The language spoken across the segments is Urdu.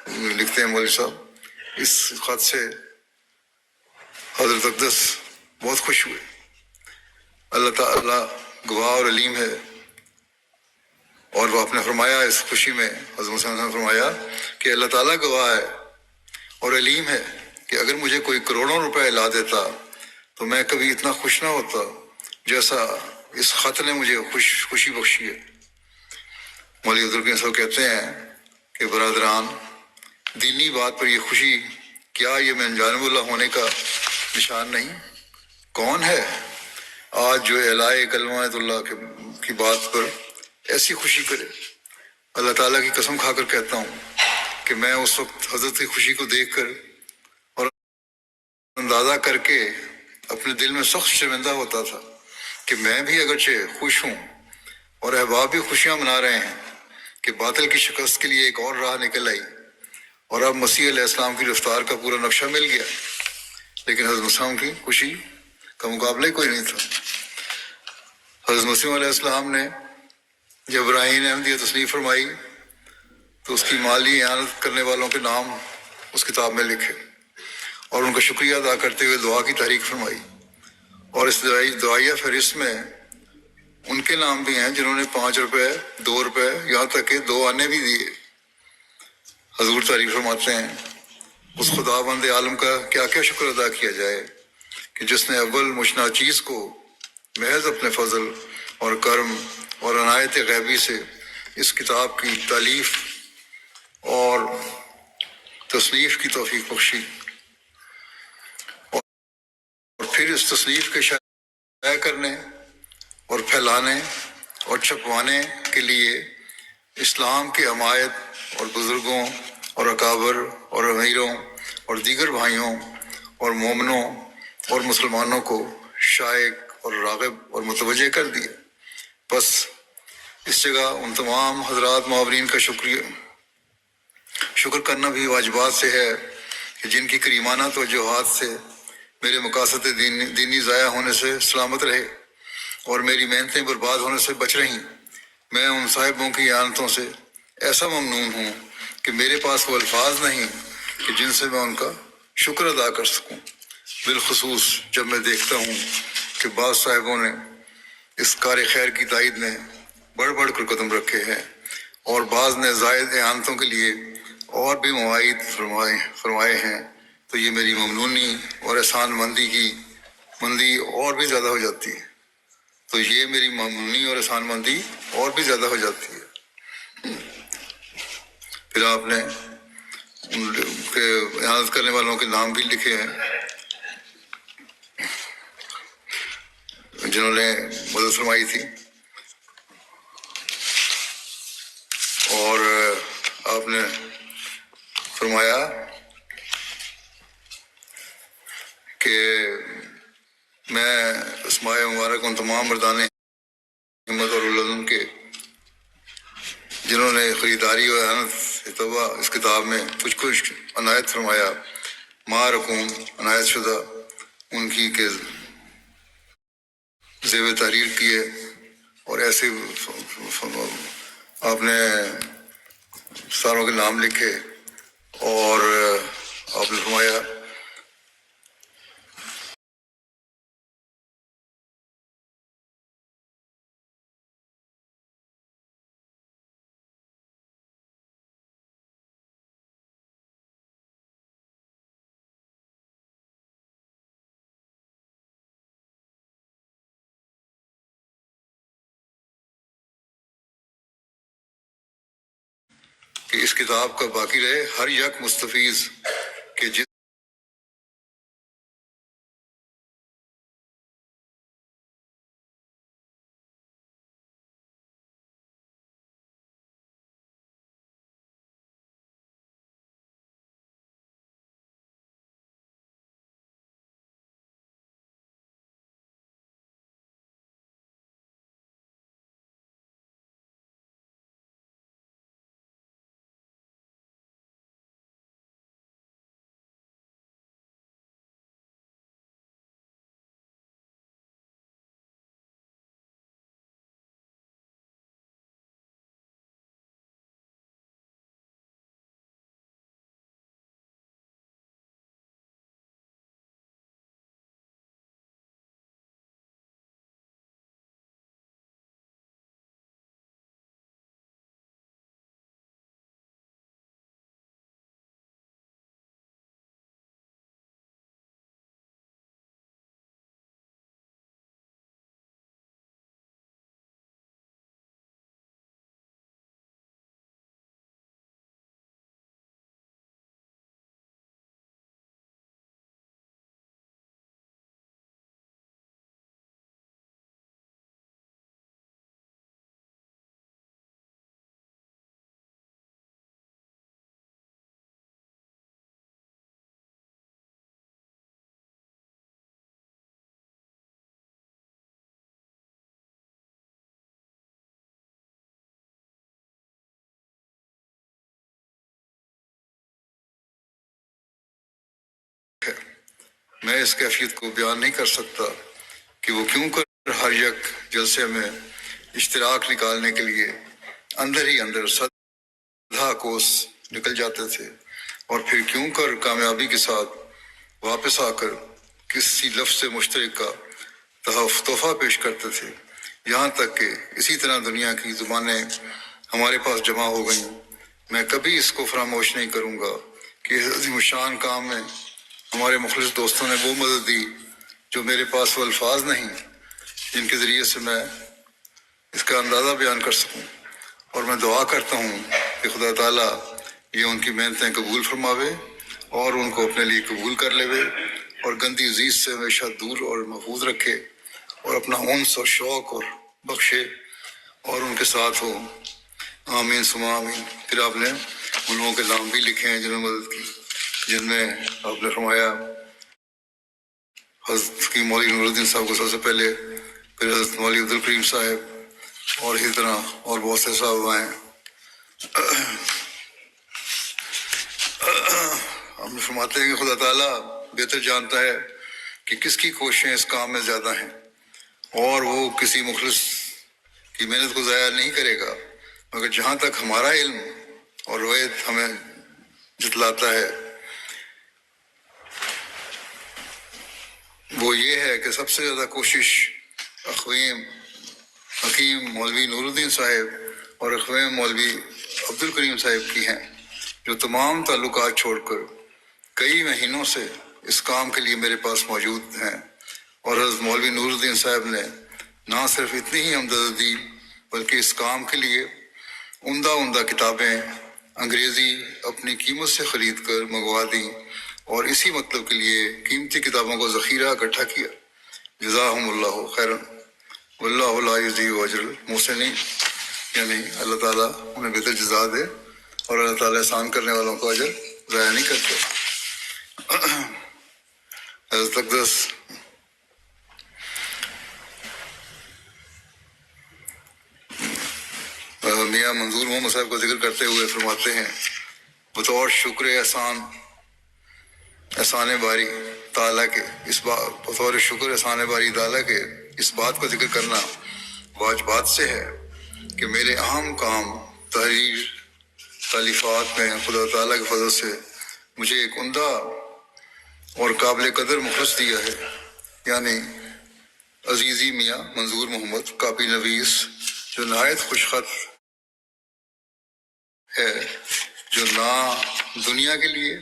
لکھتے ہیں مولوی صاحب، اس خط سے حضرت اقدس بہت خوش ہوئے. اللہ تعالیٰ گواہ اور علیم ہے، اور وہ آپ نے فرمایا اس خوشی میں، حضرت مسلم نے فرمایا کہ اللہ تعالیٰ گواہ ہے اور علیم ہے کہ اگر مجھے کوئی کروڑوں روپے لا دیتا تو میں کبھی اتنا خوش نہ ہوتا جیسا اس خط نے مجھے خوشی بخشی ہے. مولوی عبدالقیوم صاحب کہتے ہیں کہ برادران، دینی بات پر یہ خوشی کیا یہ من جانب اللہ ہونے کا نشان نہیں؟ کون ہے آج جو اعلائے کلمۃ اللہ کی بات پر ایسی خوشی کرے؟ اللہ تعالیٰ کی قسم کھا کر کہتا ہوں کہ میں اس وقت حضرت کی خوشی کو دیکھ کر اور اندازہ کر کے اپنے دل میں سخت شرمندہ ہوتا تھا کہ میں بھی اگرچہ خوش ہوں اور احباب بھی خوشیاں منا رہے ہیں کہ باطل کی شکست کے لیے ایک اور راہ نکل آئی اور اب مسیح علیہ السلام کی رفتار کا پورا نقشہ مل گیا، لیکن حضرت مسلم کی خوشی کا مقابلہ ہی کوئی نہیں تھا. حضرت مسیم علیہ السلام نے جب ابراہیم نے احمدیہ تصنیف فرمائی تو اس کی مالی اعانت کرنے والوں کے نام اس کتاب میں لکھے اور ان کا شکریہ ادا کرتے ہوئے دعا کی تحریک فرمائی، اور اس دعائیہ فہرست میں ان کے نام بھی ہیں جنہوں نے 5 روپے 2 روپے یہاں تک کہ 2 آنے بھی دیے. حضور تعریف فرماتے ہیں اس خدا بند عالم کا کیا کیا شکر ادا کیا جائے کہ جس نے اول مشنا چیز کو محض اپنے فضل اور کرم اور عنایت غیبی سے اس کتاب کی تالیف اور تصنیف کی توفیق بخشی، اور پھر اس تصنیف کے شائع کرنے اور پھیلانے اور چھپوانے کے لیے اسلام کے حمایت اور بزرگوں اور اکابر اور امیروں اور دیگر بھائیوں اور مومنوں اور مسلمانوں کو شائق اور راغب اور متوجہ کر دیا. بس اس جگہ ان تمام حضرات معاورین کا شکر کرنا بھی واجبات سے ہے کہ جن کی کریمانہ توجہات سے میرے مقاصد دینی ضائع ہونے سے سلامت رہے اور میری محنتیں برباد ہونے سے بچ رہیں. میں ان صاحبوں کی اعانتوں سے ایسا ممنون ہوں کہ میرے پاس وہ الفاظ نہیں کہ جن سے میں ان کا شکر ادا کر سکوں، بالخصوص جب میں دیکھتا ہوں کہ بعض صاحبوں نے اس کار خیر کی تائید میں بڑھ بڑھ کر قدم رکھے ہیں اور بعض نے زائد اعانتوں کے لیے اور بھی مواعید فرمائے ہیں، تو یہ میری ممنونی اور احسان مندی اور بھی زیادہ ہو جاتی ہے. ہو جاتی ہے. پھر آپ نے ان کے اعانت کرنے والوں کے نام بھی لکھے ہیں جنہوں نے مدد فرمائی تھی، اور آپ نے فرمایا کہ میں اسماء مبارک ان تمام مردان ہمت اور العلم کے جنہوں نے خریداری اور اعانت طبع اس کتاب میں کچھ عنایت فرمایا، رقوم عنایت شدہ ان کی کے زیب تحریر کیے، اور ایسے آپ نے ساروں کے نام لکھے، اور آپ نے فرمایا کہ اس کتاب کا باقی رہے ہر یک مستفیض کہ جس میں اس کیفیت کو بیان نہیں کر سکتا کہ وہ کیوں کر ہر یک جلسے میں اشتراک نکالنے کے لیے اندر ہی اندر سدھا کوس نکل جاتے تھے، اور پھر کیوں کر کامیابی کے ساتھ واپس آ کر کسی لفظ مشترک کا تحفہ پیش کرتے تھے، یہاں تک کہ اسی طرح دنیا کی زبانیں ہمارے پاس جمع ہو گئیں۔ میں کبھی اس کو فراموش نہیں کروں گا کہ اس عظیم شان کام میں ہمارے مخلص دوستوں نے وہ مدد دی جو میرے پاس وہ الفاظ نہیں جن کے ذریعے سے میں اس کا اندازہ بیان کر سکوں، اور میں دعا کرتا ہوں کہ خدا تعالیٰ یہ ان کی محنتیں قبول فرماوے اور ان کو اپنے لیے قبول کر لے اور گندی عزیز سے ہمیشہ دور اور محفوظ رکھے اور اپنا انس اور شوق اور بخشے اور ان کے ساتھ ہو، آمین ثم آمین۔ پھر آپ نے ان لوگوں کے نام بھی لکھے ہیں جنہوں نے مدد کی، جن میں آپ نے فرمایا حضرت کی مولوی نور الدین صاحب کو سب سے پہلے، پھر حضرت مولوی عبدالکریم صاحب، اور اسی طرح اور بہت سے صاحب آئے۔ ہم فرماتے ہیں کہ خدا تعالیٰ بہتر جانتا ہے کہ کس کی کوششیں اس کام میں زیادہ ہیں، اور وہ کسی مخلص کی محنت کو ضائع نہیں کرے گا، مگر جہاں تک ہمارا علم اور روایت ہمیں جتلاتا ہے وہ یہ ہے کہ سب سے زیادہ کوشش اخویم حکیم مولوی نور الدین صاحب اور اخویم مولوی عبدالکریم صاحب کی ہیں، جو تمام تعلقات چھوڑ کر کئی مہینوں سے اس کام کے لیے میرے پاس موجود ہیں، اور حضرت مولوی نور الدین صاحب نے نہ صرف اتنی ہی امداد دی بلکہ اس کام کے لیے عمدہ کتابیں انگریزی اپنی قیمت سے خرید کر منگوا دیں اور اسی مطلب کے لیے قیمتی کتابوں کا ذخیرہ اکٹھا کیا۔ جزاہم اللہ خیرا واللہ لا یضیع اجر المحسنین، یعنی اللہ تعالیٰ انہیں بہتر جزا دے اور اللہ تعالیٰ احسان کرنے والوں کو اجر ضائع نہیں کرتے۔ حضرت اقدس میاں منظور محمد صاحب کا ذکر کرتے ہوئے فرماتے ہیں، بطور شکر احسان باری تعالیٰ کے بطور شکر احسان باری تعالیٰ کے اس بات کا ذکر کرنا واجبات سے ہے کہ میرے اہم کام تحریر تالیفات میں خدا تعالیٰ کے فضل سے مجھے ایک عمدہ اور قابل قدر مخلص دیا ہے، یعنی عزیزی میاں منظور محمد کاپی نویس، جو نہایت خوش خط ہے، جو نہ دنیا کے لیے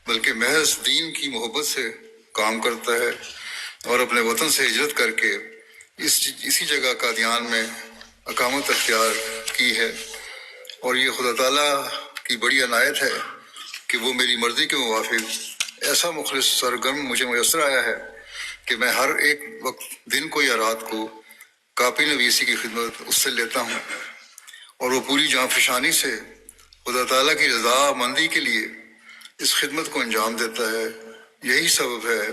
بلکہ محض دین کی محبت سے کام کرتا ہے اور اپنے وطن سے ہجرت کر کے اسی جگہ قادیان میں اقامت اختیار کی ہے، اور یہ خدا تعالیٰ کی بڑی عنایت ہے کہ وہ میری مرضی کے موافق ایسا مخلص سرگرم مجھے میسر آیا ہے کہ میں ہر ایک وقت دن کو یا رات کو کاپی نویسی کی خدمت اس سے لیتا ہوں، اور وہ پوری جاں فشانی سے خدا تعالیٰ کی رضا مندی کے لیے اس خدمت کو انجام دیتا ہے۔ یہی سبب ہے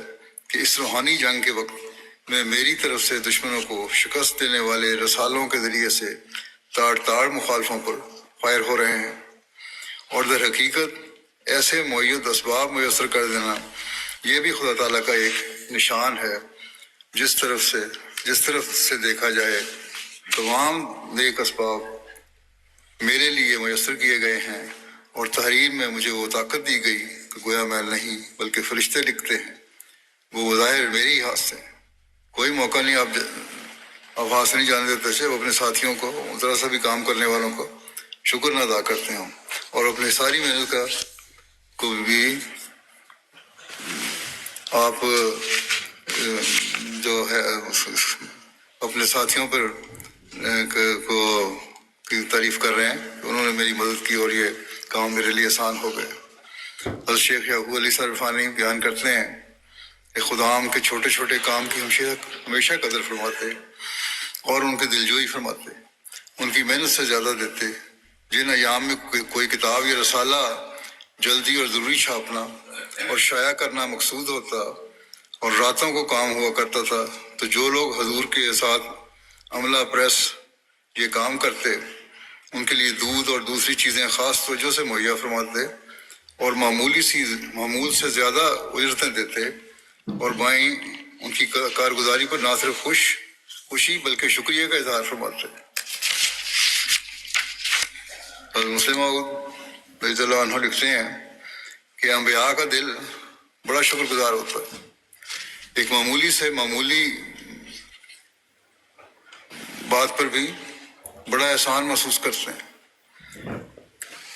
کہ اس روحانی جنگ کے وقت میں میری طرف سے دشمنوں کو شکست دینے والے رسالوں کے ذریعے سے تاڑ مخالفوں پر فائر ہو رہے ہیں، اور در حقیقت ایسے معید اسباب میسر کر دینا یہ بھی خدا تعالیٰ کا ایک نشان ہے۔ جس طرف سے دیکھا جائے تمام نیک اسباب میرے لیے میسر کیے گئے ہیں، اور تحریر میں مجھے وہ طاقت دی گئی کہ گویا میں نہیں بلکہ فرشتے لکھتے ہیں، وہ بظاہر میری ہی ہاتھ سے۔ کوئی موقع نہیں آپ ہاتھ سے نہیں جانے دیتے تھے، وہ اپنے ساتھیوں کو ذرا سا بھی کام کرنے والوں کو شکر نہ ادا کرتے ہوں، اور اپنی ساری محنت کا کو بھی آپ جو ہے اپنے ساتھیوں پر کی تعریف کر رہے ہیں، انہوں نے میری مدد کی اور یہ کام میرے لیے آسان ہو گئے۔ حضرت شیخ یعقوب علی سرفانی بیان کرتے ہیں کہ خدام کے چھوٹے چھوٹے کام کی ہمیشہ قدر فرماتے اور ان کی دلجوئی فرماتے، ان کی محنت سے زیادہ دیتے۔ جن ایام میں کوئی کتاب یا رسالہ جلدی اور ضروری چھاپنا اور شائع کرنا مقصود ہوتا اور راتوں کو کام ہوا کرتا تھا، تو جو لوگ حضور کے ساتھ عملہ پریس یہ کام کرتے ان کے لیے دودھ اور دوسری چیزیں خاص توجہ سے مہیا فرماتے اور معمول سے زیادہ اجرتیں دیتے، اور بائیں ان کی کارگزاری پر نہ صرف خوشی بلکہ شکریہ کا اظہار فرماتے ہیں۔ حضرت مسلم موعود رضی اللہ عنہ لکھتے ہیں کہ انبیاء کا دل بڑا شکر گزار ہوتا ہے، ایک معمولی سے معمولی بات پر بھی بڑا احسان محسوس کرتے ہیں۔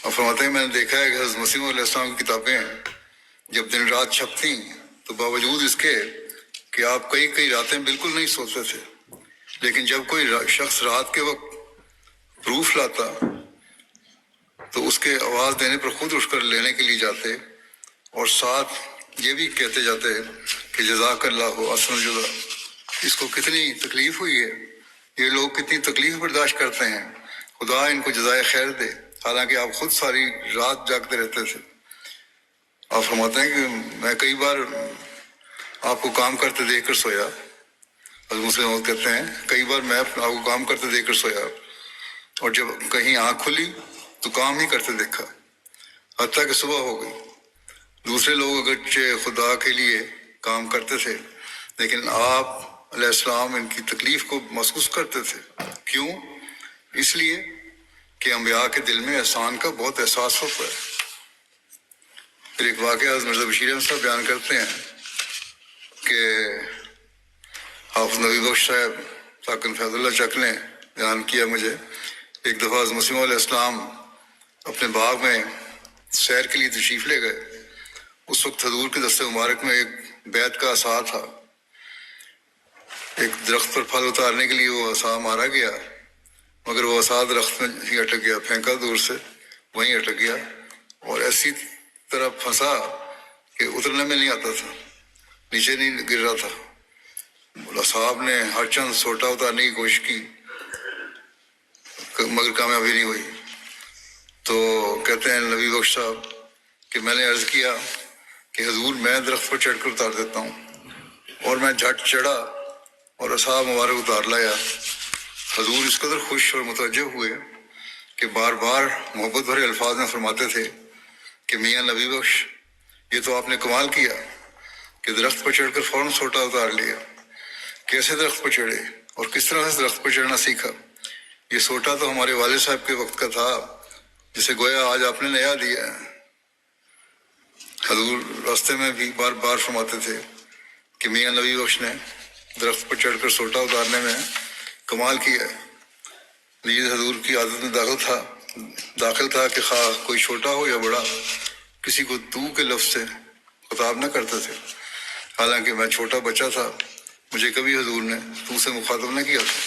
اور فرماتے ہیں میں نے دیکھا ہے کہ حضرت مسیح علیہ السلام کی کتابیں جب دن رات چھپتیں تو باوجود اس کے کہ آپ کئی راتیں بالکل نہیں سوتے تھے، لیکن جب کوئی شخص رات کے وقت پروف لاتا تو اس کے آواز دینے پر خود اٹھ کر لینے کے لیے جاتے اور ساتھ یہ بھی کہتے جاتے کہ جزاک اللہ احسن الجزا۔ اس کو کتنی تکلیف ہوئی ہے، یہ لوگ کتنی تکلیف برداشت کرتے ہیں، خدا ان کو جزائے خیر دے، حالانکہ آپ خود ساری رات جاگتے رہتے تھے۔ آپ فرماتے ہیں کہ میں کئی بار آپ کو کام کرتے دیکھ کر سویا، حضرت مسلم موعود کہتے ہیں کئی بار میں آپ کو کام کرتے دیکھ کر سویا اور جب کہیں آنکھ کھلی تو کام ہی کرتے دیکھا، حتیٰ کہ صبح ہو گئی۔ دوسرے لوگ اگرچہ خدا کے لیے کام کرتے تھے لیکن آپ علیہ السلام ان کی تکلیف کو محسوس کرتے تھے۔ کیوں؟ اس لیے کہ انبیاء کے دل میں احسان کا بہت احساس ہوتا ہے۔ پھر ایک واقعہ حضرت مرزا بشیر احمد صاحب بیان کرتے ہیں کہ حافظ نبی بخش صاحب ساکن فیض اللہ چک نے بیان کیا مجھے، ایک دفعہ حضرت مسیح علیہ السلام اپنے باغ میں سیر کے لیے تشریف لے گئے۔ اس وقت حضور کے دست مبارک میں ایک بیت کا عصا تھا، ایک درخت پر پھل اتارنے کے لیے وہ عصا مارا گیا، مگر وہ عصا درخت میں ہی اٹک گیا، پھینکا دور سے وہیں اٹک گیا اور ایسی طرح پھنسا کہ اترنے میں نہیں آتا تھا، نیچے نہیں گر رہا تھا۔ صاحب نے ہر چند سوٹا اتارنے کی کوشش کی مگر کامیابی نہیں ہوئی۔ تو کہتے ہیں نبی بخش صاحب کہ میں نے عرض کیا کہ حضور میں درخت پر چڑھ کر اتار دیتا ہوں، اور میں جھٹ چڑھا اور عصا مبارک اتار لایا۔ حضور اس قدر خوش اور متوجہ ہوئے کہ بار بار محبت بھرے الفاظ میں فرماتے تھے کہ میاں نبی بخش یہ تو آپ نے کمال کیا کہ درخت پر چڑھ کر فوراً سوٹا اتار لیا، کیسے درخت پر چڑھے اور کس طرح سے درخت پر چڑھنا سیکھا؟ یہ سوٹا تو ہمارے والد صاحب کے وقت کا تھا جسے گویا آج آپ نے نیا دیا ہے۔ حضور راستے میں بھی بار بار فرماتے تھے کہ میاں نبی بخش نے درخت پر چڑھ کر سوٹا اتارنے میں کمال کیا ہے۔ نیز حضور کی عادت میں داخل تھا کہ خواہ کوئی چھوٹا ہو یا بڑا کسی کو تو کے لفظ سے خطاب نہ کرتے تھے، حالانکہ میں چھوٹا بچہ تھا، مجھے کبھی حضور نے تو سے مخاطب نہ کیا تھا۔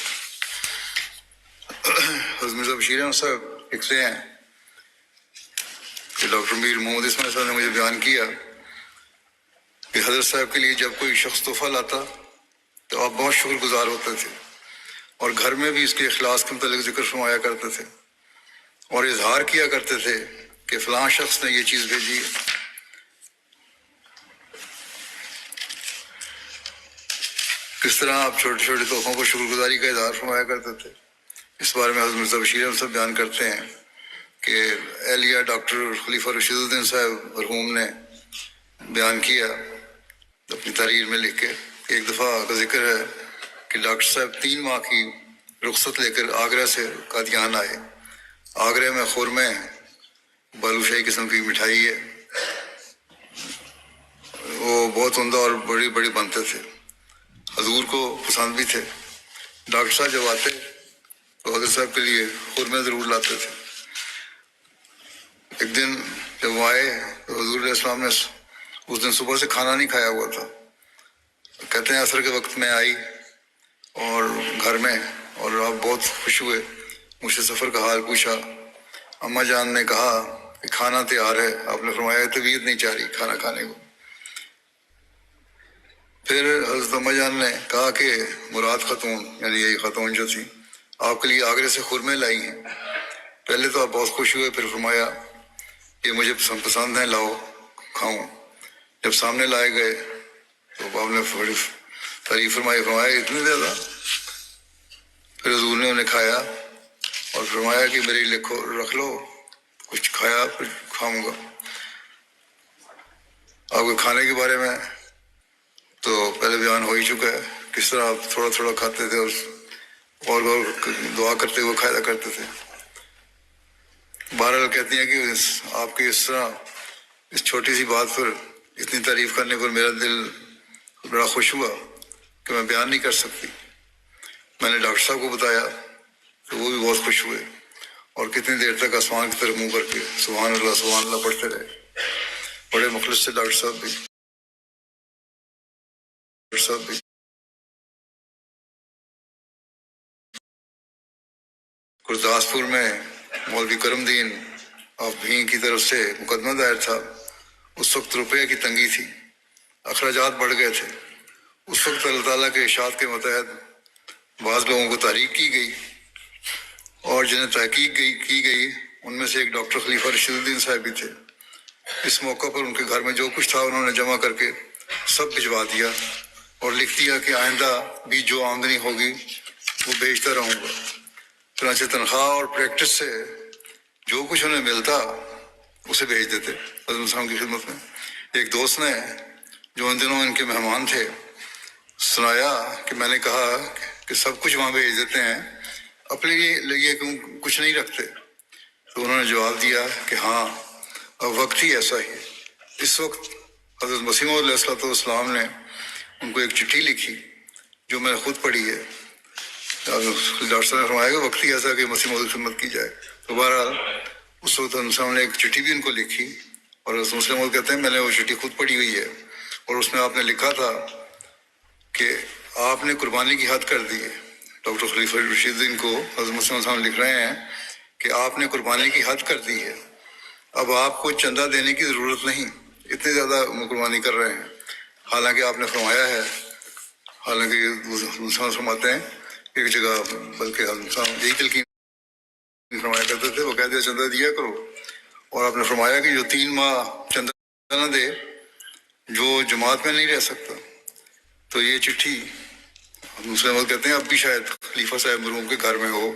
حضرت مرزا بشیر احمد صاحب لکھتے ہیں کہ ڈاکٹر میر محمد اسماعیل صاحب نے مجھے بیان کیا کہ حضرت صاحب کے لیے جب کوئی شخص تحفہ لاتا تو آپ بہت شکر گزار ہوتے تھے اور گھر میں بھی اس کے اخلاص کے متعلق ذکر فرمایا کرتے تھے اور اظہار کیا کرتے تھے کہ فلاں شخص نے یہ چیز بھیجی ہے۔ کس طرح آپ چھوٹے چھوٹے تحفوں پر شکر گزاری کا اظہار فرمایا کرتے تھے، اس بارے میں حضرت مرزا بشیر احمد صاحب بیان کرتے ہیں کہ اہلیہ ڈاکٹر خلیفہ رشید الدین صاحب مرحوم نے بیان کیا اپنی تحریر میں لکھ کے، ایک دفعہ کا ذکر ہے کہ ڈاکٹر صاحب 3 ماہ کی رخصت لے کر آگرہ سے قادیان آئے۔ آگرہ میں خورمے بالوشاہی قسم کی مٹھائی ہے، وہ بہت عمدہ اور بڑی بڑی بنتے تھے، حضور کو پسند بھی تھے۔ ڈاکٹر صاحب جب آتے تو حضرت صاحب کے لیے خورمے ضرور لاتے تھے۔ ایک دن جب وہ آئے تو حضور علیہ السلام نے اس دن صبح سے کھانا نہیں کھایا ہوا تھا۔ کہتے ہیں عصر کے وقت میں آئی اور گھر میں اور آپ بہت خوش ہوئے، مجھ سے سفر کا حال پوچھا۔ اماں جان نے کہا کہ کھانا تیار ہے، آپ نے فرمایا طبیعت نہیں چاہ رہی کھانا کھانے کو۔ پھر حضرت اماں جان نے کہا کہ مراد خاتون یعنی یہی خاتون جو تھی آپ کے لیے آگرے سے خورمے لائی ہیں۔ پہلے تو آپ بہت خوش ہوئے، پھر فرمایا یہ مجھے پسند ہیں، لاؤ کھاؤں۔ جب سامنے لائے گئے تو آپ نے بڑی تعریف فرمایا اتنے زیادہ؟ پھر حضور نے انہیں کھایا اور فرمایا کہ میرے لیے رکھ لو، کچھ کھایا پھر کھاؤں گا۔ آپ کے کھانے کے بارے میں تو پہلے بیان ہو ہی چکا ہے کس طرح آپ تھوڑا تھوڑا کھاتے تھے اور دعا کرتے ہوئے کھایا کرتے تھے. بہرحال کہتی ہیں کہ آپ کی اس طرح اس چھوٹی سی بات پر اتنی تعریف کرنے پر میرا دل بڑا خوش ہوا کہ میں بیان نہیں کر سکتی. میں نے ڈاکٹر صاحب کو بتایا تو وہ بھی بہت خوش ہوئے اور کتنی دیر تک آسمان کی طرف منہ کر کے سبحان اللہ پڑھتے رہے. بڑے مخلص سے ڈاکٹر صاحب بھی. گرداسپور میں مولوی کرم دین آف بھین کی طرف سے مقدمہ دائر تھا. اس وقت روپے کی تنگی تھی، اخراجات بڑھ گئے تھے. اس وقت اللہ تعالیٰ کے ارشاد کے متحد بعض لوگوں کو تحریک کی گئی اور جنہیں تحقیق کی گئی ان میں سے ایک ڈاکٹر خلیفہ رشید الدین صاحب بھی تھے. اس موقع پر ان کے گھر میں جو کچھ تھا انہوں نے جمع کر کے سب بھجوا دیا اور لکھ دیا کہ آئندہ بھی جو آمدنی ہوگی وہ بھیجتا رہوں گا. چنانچہ تنخواہ اور پریکٹس سے جو کچھ انہیں ملتا اسے بھیج دیتے حضرت السلام کی خدمت میں. ایک دوست نے جو ان دنوں ان کے مہمان تھے سنایا کہ میں نے کہا کہ سب کچھ وہاں بھیج دیتے ہیں، اپنے لیے کچھ نہیں رکھتے؟ تو انہوں نے جواب دیا کہ ہاں اب وقت ہی ایسا ہی. اس وقت حضرت مسیح موعود علیہ السلام نے ان کو ایک چٹھی لکھی جو میں نے خود پڑھی ہے. ڈاکٹر صاحب نے فرمایا کہ وقت ہی ایسا کہ مسیح موعود کی خدمت کی جائے. تو بہرحال اس وقت ہم نے ایک چٹھی بھی ان کو لکھی اور حضرت مسلم موعود کہتے ہیں میں نے وہ چٹھی خود پڑھی ہوئی ہے اور اس میں آپ نے لکھا تھا کہ آپ نے قربانی کی حد کر دی ہے. ڈاکٹر خلیفہ رشید الدین کو حضرت مسلم صاحب لکھ رہے ہیں کہ آپ نے قربانی کی حد کر دی ہے، اب آپ کو چندہ دینے کی ضرورت نہیں، اتنی زیادہ قربانی کر رہے ہیں. حالانکہ آپ نے فرمایا ہے، حالانکہ فرماتے ہیں ایک جگہ، بلکہ یہی تلقین فرمایا کرتے تھے باقاعدہ چندہ دیا کرو. اور آپ نے فرمایا کہ جو 3 ماہ چندہ نہ دے جو جماعت میں نہیں رہ سکتا. تو یہ چٹھی دوسرے وقت کہتے ہیں اب بھی شاید خلیفہ صاحب مرحوم کے گھر میں ہو.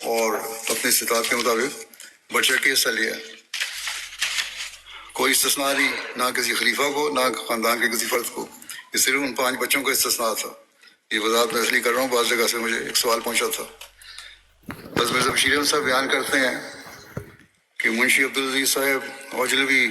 اور اپنی استطاعت کے مطابق بڑھ چڑھ کے حصہ لیا. کوئی استثناء نہیں، نہ کسی خلیفہ کو، نہ خاندان کے کسی فرد کو. یہ صرف ان 5 بچوں کا استثناء تھا. یہ وضاحت میں اس لیے کر رہا ہوں، بعض جگہ سے مجھے ایک سوال پہنچا تھا. بس مرزا بشیر احمد صاحب بیان کرتے ہیں کہ منشی عبدالعزیز صاحب اوجلوی